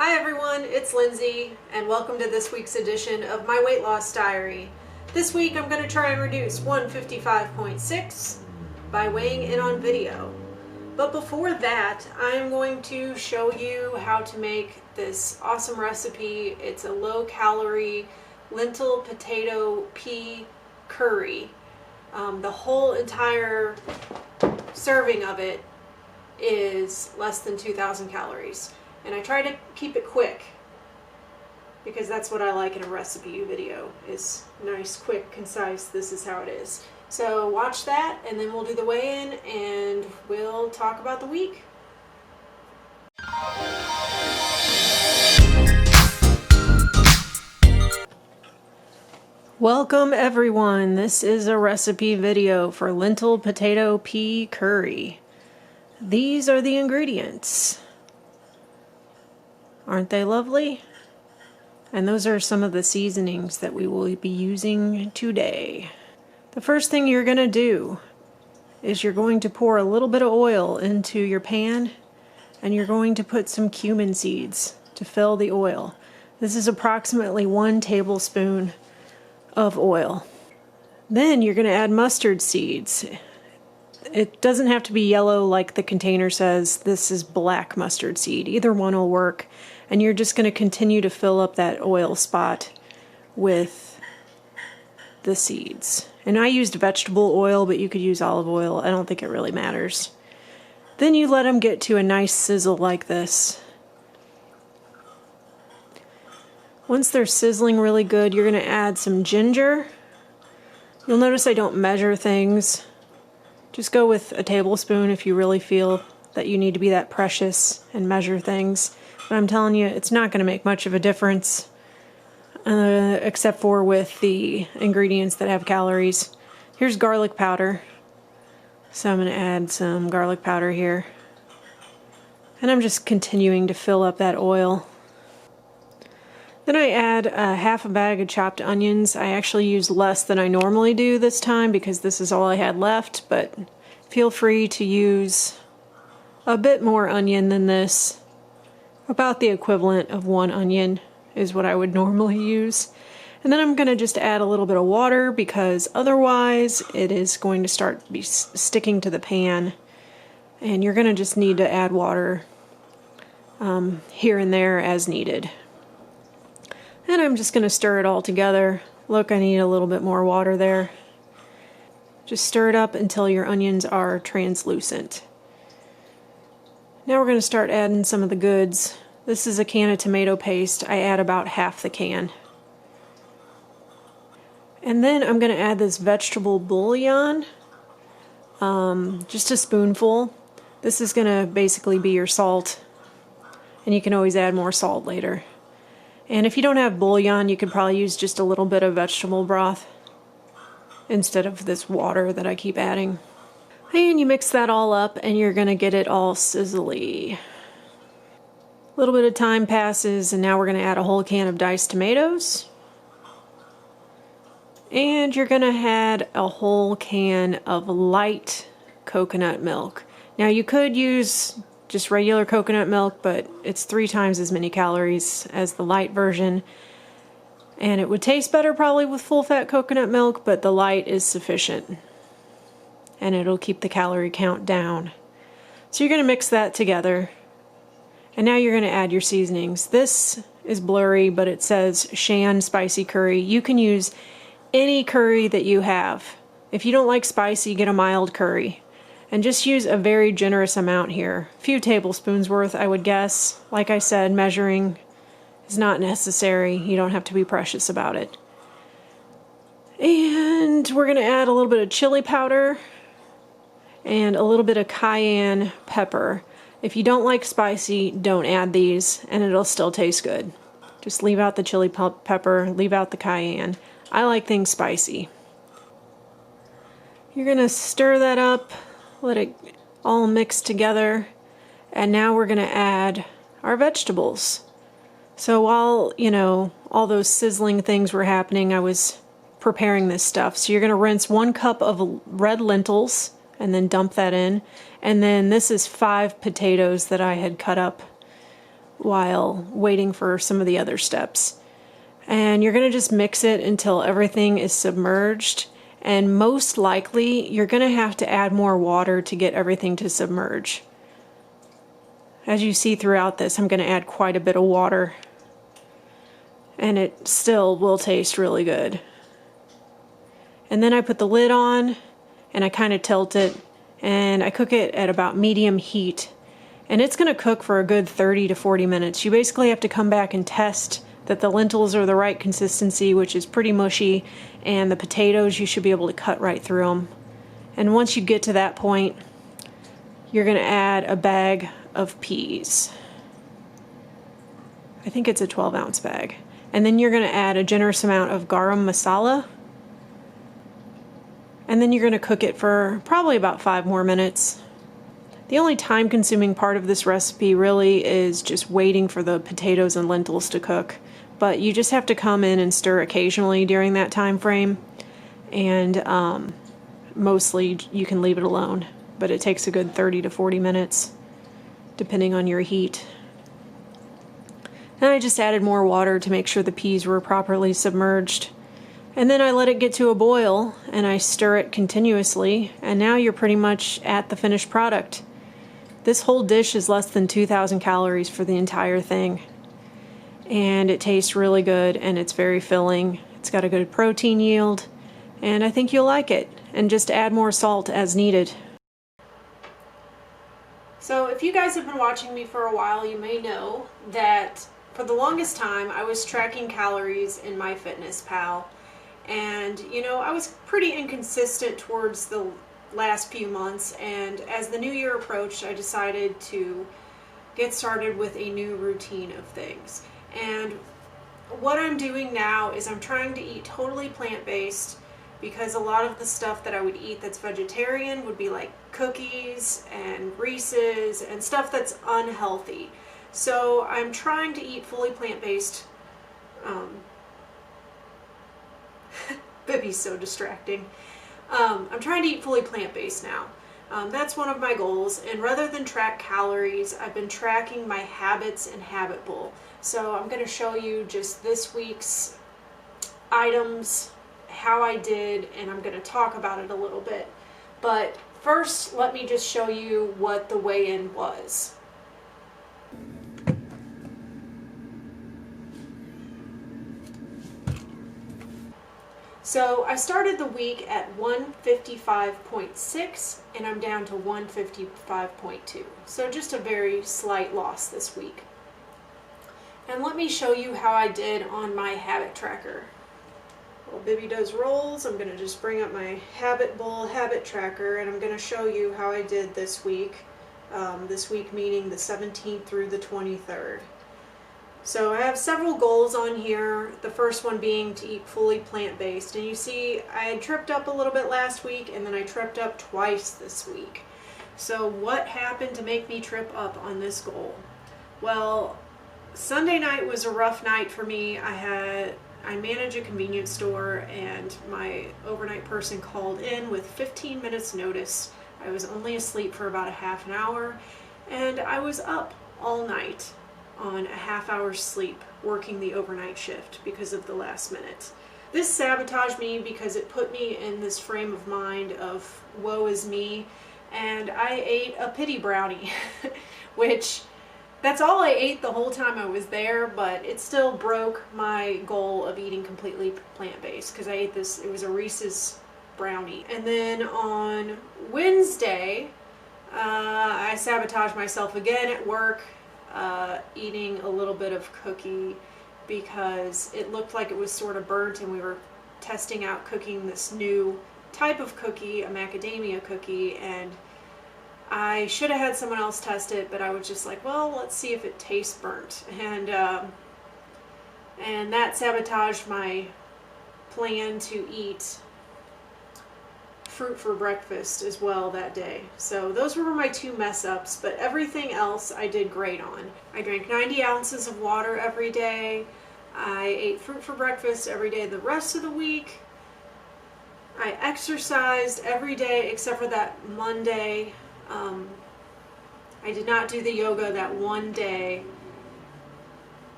Hi everyone, it's Lindsay, and welcome to this week's edition of my weight loss diary. This week I'm going to try and reduce 155.6 by weighing in on video. But before that, I'm going to show you how to make this awesome recipe. It's a low-calorie lentil potato pea curry. The whole entire serving of it is less than 2,000 calories. And I try to keep it quick because that's what I like in a recipe video, is nice, quick, concise, this is how it is. So watch that and then we'll do the weigh-in and we'll talk about the week. Welcome everyone, this is a recipe video for lentil potato pea curry. These are the ingredients. Aren't they lovely? And those are some of the seasonings that we will be using today. The first thing you're going to do is you're going to pour a little bit of oil into your pan, and you're going to put some cumin seeds to fill the oil. This is approximately 1 tablespoon of oil. Then you're going to add mustard seeds. It doesn't have to be yellow like the container says. This is black mustard seed. Either one will work. And you're just going to continue to fill up that oil spot with the seeds. And I used vegetable oil, but you could use olive oil. I don't think it really matters. Then you let them get to a nice sizzle like this. Once they're sizzling really good, you're going to add some ginger. You'll notice I don't measure things. Just go with a tablespoon if you really feel that you need to be that precious and measure things. But I'm telling you, it's not going to make much of a difference, except for with the ingredients that have calories. Here's garlic powder. So I'm going to add some garlic powder here. And I'm just continuing to fill up that oil. Then I add half a bag of chopped onions. I actually use less than I normally do this time because this is all I had left, but feel free to use a bit more onion than this. About the equivalent of 1 onion is what I would normally use. And then I'm going to just add a little bit of water because otherwise it is going to start sticking to the pan. And you're going to just need to add water here and there as needed. And I'm just going to stir it all together. Look, I need a little bit more water there. Just stir it up until your onions are translucent. Now we're going to start adding some of the goods. This is a can of tomato paste. I add about half the can. And then I'm going to add this vegetable bouillon. Just a spoonful. This is going to basically be your salt. And you can always add more salt later. And if you don't have bouillon, you could probably use just a little bit of vegetable broth instead of this water that I keep adding. And you mix that all up and you're going to get it all sizzly. A little bit of time passes and now we're going to add a whole can of diced tomatoes. And you're going to add a whole can of light coconut milk. Now you could use just regular coconut milk, but it's 3 times as many calories as the light version. And it would taste better probably with full-fat coconut milk, but the light is sufficient. And it'll keep the calorie count down. So you're going to mix that together. And now you're going to add your seasonings. This is blurry, but it says Shan spicy curry. You can use any curry that you have. If you don't like spicy, get a mild curry. And just use a very generous amount here. A few tablespoons worth, I would guess. Like I said, measuring is not necessary. You don't have to be precious about it. And we're going to add a little bit of chili powder and a little bit of cayenne pepper. If you don't like spicy, don't add these and it'll still taste good. Just leave out the chili pepper, leave out the cayenne. I like things spicy. You're going to stir that up, let it all mix together, and now we're going to add our vegetables. So while, all those sizzling things were happening, I was preparing this stuff. So you're going to rinse 1 cup of red lentils and then dump that in. And then this is 5 potatoes that I had cut up while waiting for some of the other steps. And you're going to just mix it until everything is submerged. And most likely, you're going to have to add more water to get everything to submerge. As you see throughout this, I'm going to add quite a bit of water. And it still will taste really good. And then I put the lid on, and I kind of tilt it, and I cook it at about medium heat. And it's going to cook for a good 30 to 40 minutes. You basically have to come back and test that the lentils are the right consistency, which is pretty mushy, and the potatoes, you should be able to cut right through them. And once you get to that point, you're going to add a bag of peas. I think it's a 12-ounce bag. And then you're going to add a generous amount of garam masala. And then you're going to cook it for probably about 5 more minutes. The only time-consuming part of this recipe really is just waiting for the potatoes and lentils to cook. But you just have to come in and stir occasionally during that time frame. And mostly you can leave it alone. But it takes a good 30 to 40 minutes, depending on your heat. And I just added more water to make sure the peas were properly submerged. And then I let it get to a boil, and I stir it continuously, and now you're pretty much at the finished product. This whole dish is less than 2,000 calories for the entire thing. And it tastes really good, and it's very filling. It's got a good protein yield, and I think you'll like it. And just add more salt as needed. So if you guys have been watching me for a while, you may know that for the longest time I was tracking calories in MyFitnessPal. And, you know, I was pretty inconsistent towards the last few months, and as the new year approached, I decided to get started with a new routine of things. And what I'm doing now is I'm trying to eat totally plant-based, because a lot of the stuff that I would eat that's vegetarian would be like cookies and Reese's and stuff that's unhealthy. So I'm trying to eat fully plant-based. Bibby's so distracting. I'm trying to eat fully plant-based now. That's one of my goals, and rather than track calories, I've been tracking my habits in Habit Bowl. So I'm going to show you just this week's items, how I did, and I'm going to talk about it a little bit. But first, let me just show you what the weigh-in was. So I started the week at 155.6 and I'm down to 155.2. So just a very slight loss this week. And let me show you how I did on my habit tracker. While Bibby does rolls, I'm going to just bring up my Habit Bowl habit tracker, and I'm going to show you how I did this week. This week meaning the 17th through the 23rd. So I have several goals on here, the first one being to eat fully plant-based. And you see I had tripped up a little bit last week, and then I tripped up twice this week. So what happened to make me trip up on this goal? Well, Sunday night was a rough night for me. I manage a convenience store, and my overnight person called in with 15 minutes notice. I was only asleep for about a half an hour, and I was up all night on a half-hour sleep working the overnight shift because of the last minute. This sabotaged me because it put me in this frame of mind of woe is me, and I ate a pity brownie, which that's all I ate the whole time I was there, but it still broke my goal of eating completely plant-based because I ate this, it was a Reese's brownie. And then on Wednesday, I sabotaged myself again at work, eating a little bit of cookie because it looked like it was sort of burnt, and we were testing out cooking this new type of cookie, a macadamia cookie, and I should have had someone else test it, but I was just like, well, let's see if it tastes burnt. And that sabotaged my plan to eat fruit for breakfast as well that day. So those were my two mess ups, but everything else I did great on. I drank 90 ounces of water every day. I ate fruit for breakfast every day the rest of the week. I exercised every day except for that Monday. I did not do the yoga that one day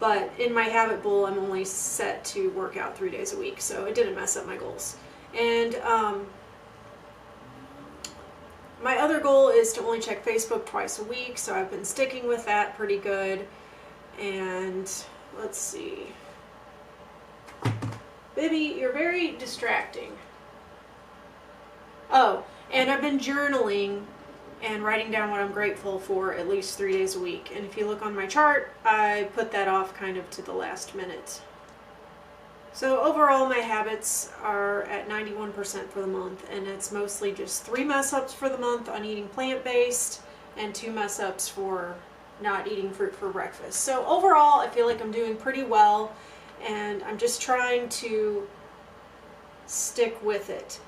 but in my habit bowl, I'm only set to work out 3 days a week, so it didn't mess up my goals. And my other goal is to only check Facebook twice a week, so I've been sticking with that pretty good. And let's see. Bibby, you're very distracting. Oh, and I've been journaling and writing down what I'm grateful for at least 3 days a week. And if you look on my chart, I put that off kind of to the last minute. So overall, my habits are at 91% for the month, and it's mostly just 3 mess-ups for the month on eating plant-based and 2 mess-ups for not eating fruit for breakfast. So overall, I feel like I'm doing pretty well, and I'm just trying to stick with it.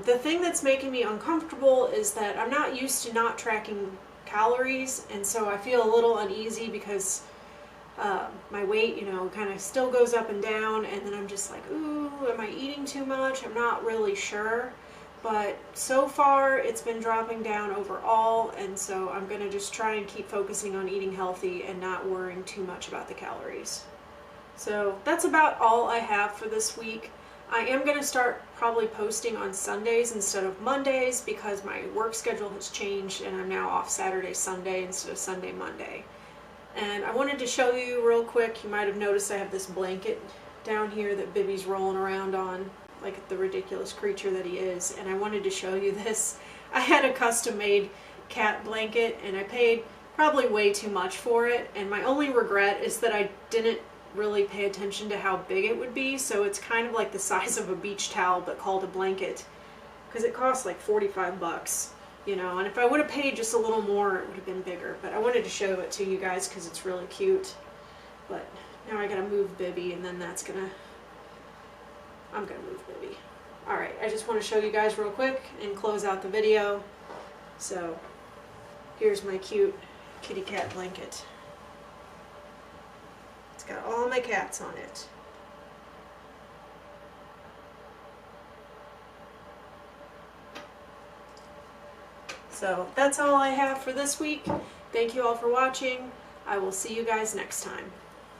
The thing that's making me uncomfortable is that I'm not used to not tracking calories, and so I feel a little uneasy because my weight, you know, kind of still goes up and down, and then I'm just like, ooh, am I eating too much? I'm not really sure, but so far it's been dropping down overall, and so I'm going to just try and keep focusing on eating healthy and not worrying too much about the calories. So that's about all I have for this week. I am going to start probably posting on Sundays instead of Mondays because my work schedule has changed and I'm now off Saturday, Sunday instead of Sunday, Monday. And I wanted to show you real quick, you might have noticed I have this blanket down here that Bibby's rolling around on, like the ridiculous creature that he is, and I wanted to show you this. I had a custom-made cat blanket, and I paid probably way too much for it, and my only regret is that I didn't really pay attention to how big it would be, so it's kind of like the size of a beach towel, but called a blanket, because it costs like 45 bucks. You know, and if I would have paid just a little more, it would have been bigger. But I wanted to show it to you guys because it's really cute. But now I gotta move Bibby, and then I'm gonna move Bibby. Alright, I just want to show you guys real quick and close out the video. So, here's my cute kitty cat blanket. It's got all my cats on it. So that's all I have for this week. Thank you all for watching. I will see you guys next time.